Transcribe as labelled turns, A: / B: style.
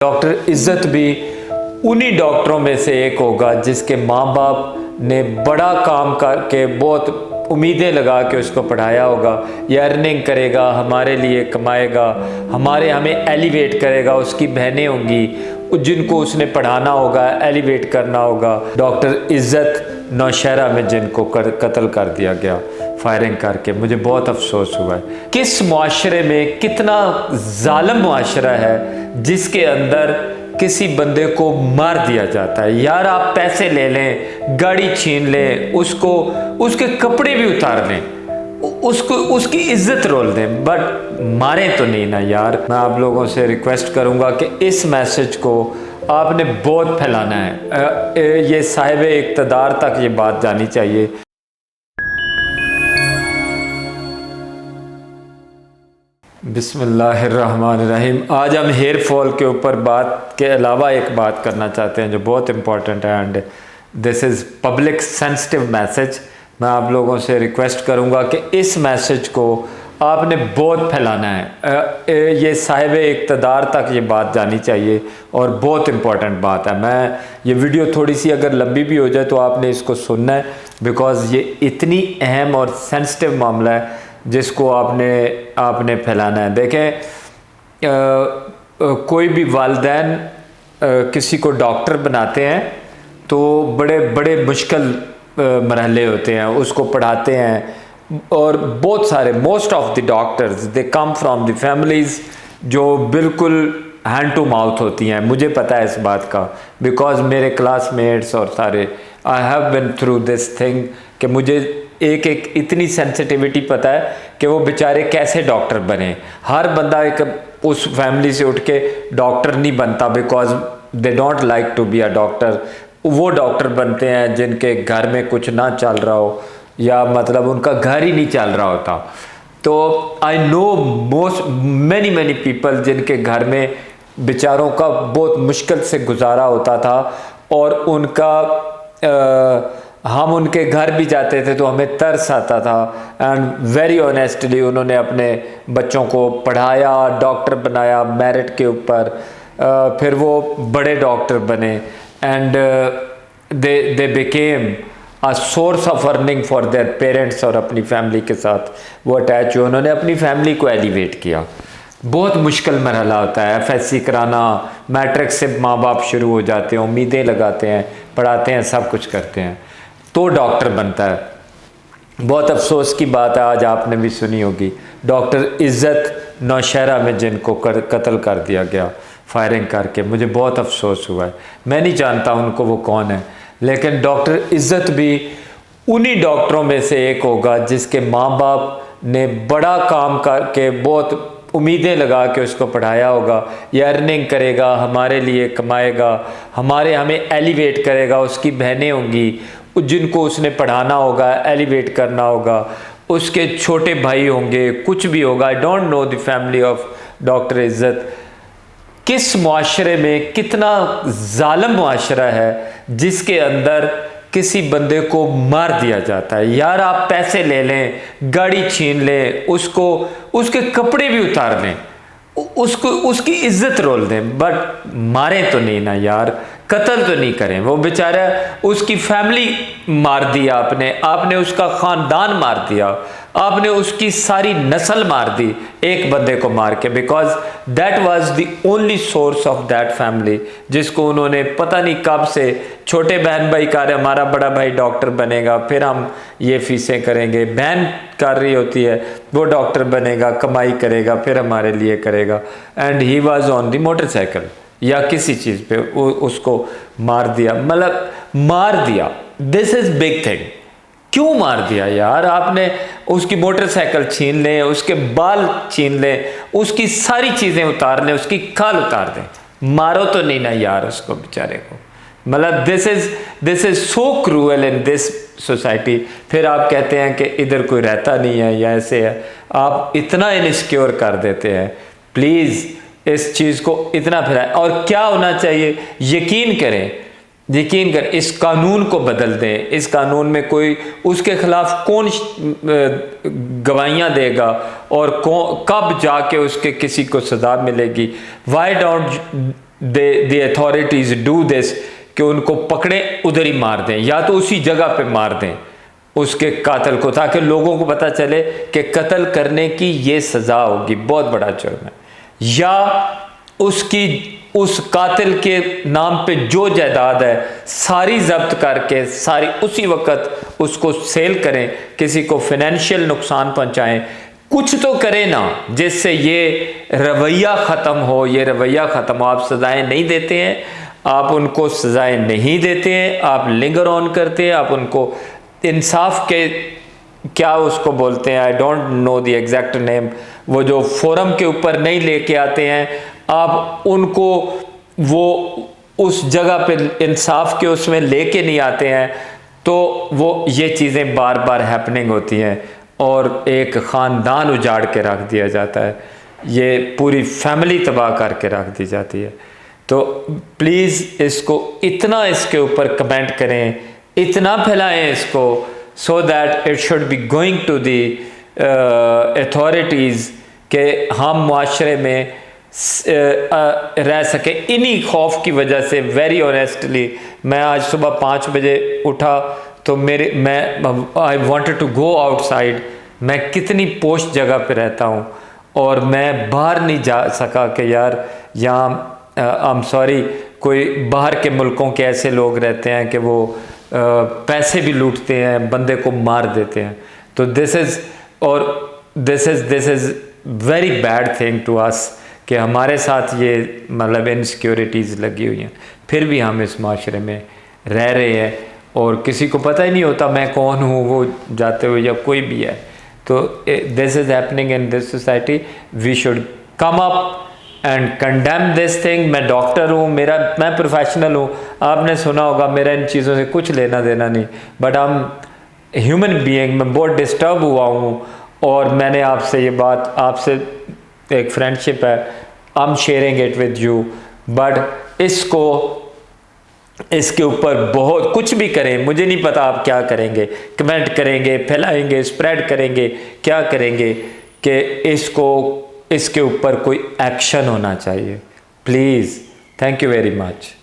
A: Doctor इज़्ज़त भी उन्हीं डॉक्टरों में से एक होगा जिसके माँ बाप ने बड़ा काम करके बहुत उम्मीदें लगा के उसको पढ़ाया होगा। ये अर्निंग करेगा, हमारे लिए कमाएगा, हमें एलिवेट करेगा। उसकी बहनें होंगी जिनको उसने पढ़ाना होगा, एलिवेट करना होगा। डॉक्टर इज़्ज़त नौशहरा में जिनको कत्ल कर दिया गया फायरिंग करके, मुझे बहुत अफसोस हुआ है। किस मुआशरे में, कितना जालिम मुआशरा है जिसके अंदर किसी बंदे को मार दिया जाता है। यार आप पैसे ले लें, गाड़ी छीन लें, उसके कपड़े भी उतार लें, उसकी इज्जत रोल दें, बट मारें तो नहीं ना यार। मैं आप लोगों से रिक्वेस्ट करूंगा कि इस मैसेज को आपने बहुत फैलाना है। ये साहिब इक़्तिदार तक ये बात जानी चाहिए। बिस्मिल्लाहिर्रहमानिर्रहीम। आज हम हेयर फॉल के ऊपर बात के अलावा एक बात करना चाहते हैं जो बहुत इम्पॉर्टेंट है, and this is public sensitive message. मैं आप लोगों से रिक्वेस्ट करूंगा कि इस मैसेज को आपने बहुत फैलाना है। ये साहिब इक़्तिदार तक ये बात जानी चाहिए और बहुत इम्पॉर्टेंट बात है। मैं ये वीडियो थोड़ी सी अगर लंबी भी हो जाए तो आपने इसको सुनना है, बिकॉज़ ये इतनी अहम और सेंसिटिव मामला है जिसको आपने फैलाना है। देखें, कोई भी वालिदैन किसी को डॉक्टर बनाते हैं तो बड़े बड़े मुश्किल मरहले होते हैं, उसको पढ़ाते हैं, और बहुत सारे most of the doctors they come from the families जो बिल्कुल हैंड टू माउथ होती हैं। मुझे पता है इस बात का, बिकॉज मेरे क्लासमेट्स और सारे I have been through this thing कि मुझे एक इतनी सेंसिटिविटी पता है कि वो बेचारे कैसे डॉक्टर बने। हर बंदा एक उस फैमिली से उठ के डॉक्टर नहीं बनता, because they don't like to be a doctor. वो डॉक्टर बनते हैं जिनके घर में कुछ ना चल रहा हो, या मतलब उनका घर ही नहीं चल रहा होता। तो आई नो मैनी पीपल जिनके घर में बेचारों का बहुत मुश्किल से गुजारा होता था, और हम उनके घर भी जाते थे तो हमें तरस आता था। एंड वेरी ऑनेस्टली उन्होंने अपने बच्चों को पढ़ाया, डॉक्टर बनाया मेरिट के ऊपर, फिर वो बड़े डॉक्टर बने, and they became a source of earning for their parents, और अपनी फैमिली के साथ वो अटैच हुए, उन्होंने अपनी फैमिली को एलिवेट किया। बहुत मुश्किल मरहला होता है FSC कराना, मैट्रिक से माँ बाप शुरू हो जाते हैं, उम्मीदें लगाते हैं, पढ़ाते हैं, सब कुछ करते हैं, तो डॉक्टर बनता है। बहुत अफसोस की बात है, आज आपने भी सुनी होगी, डॉक्टर इज़्ज़त नौशहरा में जिनको कत्ल कर दिया गया फायरिंग करके, मुझे बहुत अफसोस हुआ है। मैं नहीं जानता उनको वो कौन है, लेकिन डॉक्टर इज़्ज़त भी उन्हीं डॉक्टरों में से एक होगा जिसके माँ बाप ने बड़ा काम करके बहुत उम्मीदें लगा के उसको पढ़ाया होगा। ये अर्निंग करेगा, हमारे लिए कमाएगा, हमें एलिवेट करेगा। उसकी बहनें होंगी जिनको उसने पढ़ाना होगा, एलिवेट करना होगा, उसके छोटे भाई होंगे, कुछ भी होगा। I don't know the family of doctor इज़्ज़त। किस मुआशरे में, कितना जालिम मुआशरा है जिसके अंदर किसी बंदे को मार दिया जाता है। यार आप पैसे ले लें, गाड़ी छीन लें, उसके कपड़े भी उतार लें, उसकी इज्जत रोल दें, बट मारें तो नहीं ना यार, कत्ल तो नहीं करें। वो बेचारा, उसकी फैमिली मार दिया आपने उसका ख़ानदान मार दिया, आपने उसकी सारी नस्ल मार दी एक बंदे को मार के, because that was the only source of that family, जिसको उन्होंने पता नहीं कब से छोटे बहन भाई कर, हमारा बड़ा भाई डॉक्टर बनेगा, फिर हम ये फीसें करेंगे। बहन कर रही होती है वो डॉक्टर बनेगा, कमाई करेगा, फिर हमारे लिए करेगा, and he was on the motorcycle या किसी चीज़ पे उसको मार दिया, मतलब मार दिया। This is big thing. क्यों मार दिया यार आपने? उसकी मोटरसाइकिल छीन लें, उसके बाल छीन लें, उसकी सारी चीज़ें उतार लें, उसकी खाल उतार दें, मारो तो नहीं ना यार उसको बेचारे को। मतलब this is so cruel in this society. फिर आप कहते हैं कि इधर कोई रहता नहीं है या ऐसे है, आप इतना इनसिक्योर कर देते हैं। प्लीज़ इस चीज़ को इतना फैलाएं। और क्या होना चाहिए, यकीन करें, इस कानून को बदल दें। इस कानून में कोई उसके खिलाफ कौन गवाहियाँ देगा और कब जाके उसके किसी को सज़ा मिलेगी। Why don't the authorities do this कि उनको पकड़ें, उधर ही मार दें, या तो उसी जगह पे मार दें उसके कातिल को, ताकि लोगों को पता चले कि कत्ल करने की ये सज़ा होगी, बहुत बड़ा जुर्म है। या उस कातिल के नाम पे जो जायदाद है सारी जब्त करके सारी उसी वक्त उसको सेल करें, किसी को फाइनेंशियल नुकसान पहुंचाएं, कुछ तो करें ना जिससे ये रवैया ख़त्म हो। ये रवैया ख़त्म हो। आप सज़ाएं नहीं देते हैं, आप उनको सज़ाएं नहीं देते हैं, आप लिंगर ऑन करते हैं, आप उनको इंसाफ के क्या उसको बोलते हैं, I don't know the exact name, वो जो फोरम के ऊपर नहीं लेके आते हैं, आप उनको वो उस जगह पे इंसाफ के उसमें लेके नहीं आते हैं, तो वो ये चीज़ें बार बार हैपनिंग होती हैं और एक ख़ानदान उजाड़ के रख दिया जाता है, ये पूरी फैमिली तबाह करके रख दी जाती है। तो प्लीज़ इसको इतना इसके ऊपर कमेंट करें, इतना फैलाएं इसको, so that it should be going to the authorities के हम माशरे में रह सके। इन्हीं खौफ की वजह से वेरी ऑनेस्टली मैं आज सुबह 5 बजे उठा तो I wanted to go outside. मैं कितनी पोस्ट जगह पे रहता हूँ और मैं बाहर नहीं जा सका कि यार यहाँ आई एम सॉरी, कोई बाहर के मुल्कों के ऐसे लोग रहते हैं कि वो पैसे भी लूटते हैं, बंदे को मार देते हैं। तो this is very bad thing to us कि हमारे साथ ये मतलब इनसिक्योरिटीज़ लगी हुई हैं, फिर भी हम इस माशरे में रह रहे हैं और किसी को पता ही नहीं होता मैं कौन हूँ वो जाते हुए, या कोई भी है। तो this is happening in this society. We should come up and condemn this thing. मैं डॉक्टर हूँ, मैं प्रोफेशनल हूँ, आपने सुना होगा, मेरा इन चीज़ों से कुछ लेना देना नहीं, बट हम ह्यूमन बीइंग, मैं बहुत डिस्टर्ब हुआ हूँ और मैंने आपसे ये बात, आपसे एक फ्रेंडशिप है, I am sharing it with you. But इसके ऊपर बहुत कुछ भी करें, मुझे नहीं पता आप क्या करेंगे, कमेंट करेंगे, फैलाएंगे, स्प्रेड करेंगे, क्या करेंगे कि इसके ऊपर कोई एक्शन होना चाहिए। Please, thank you very much.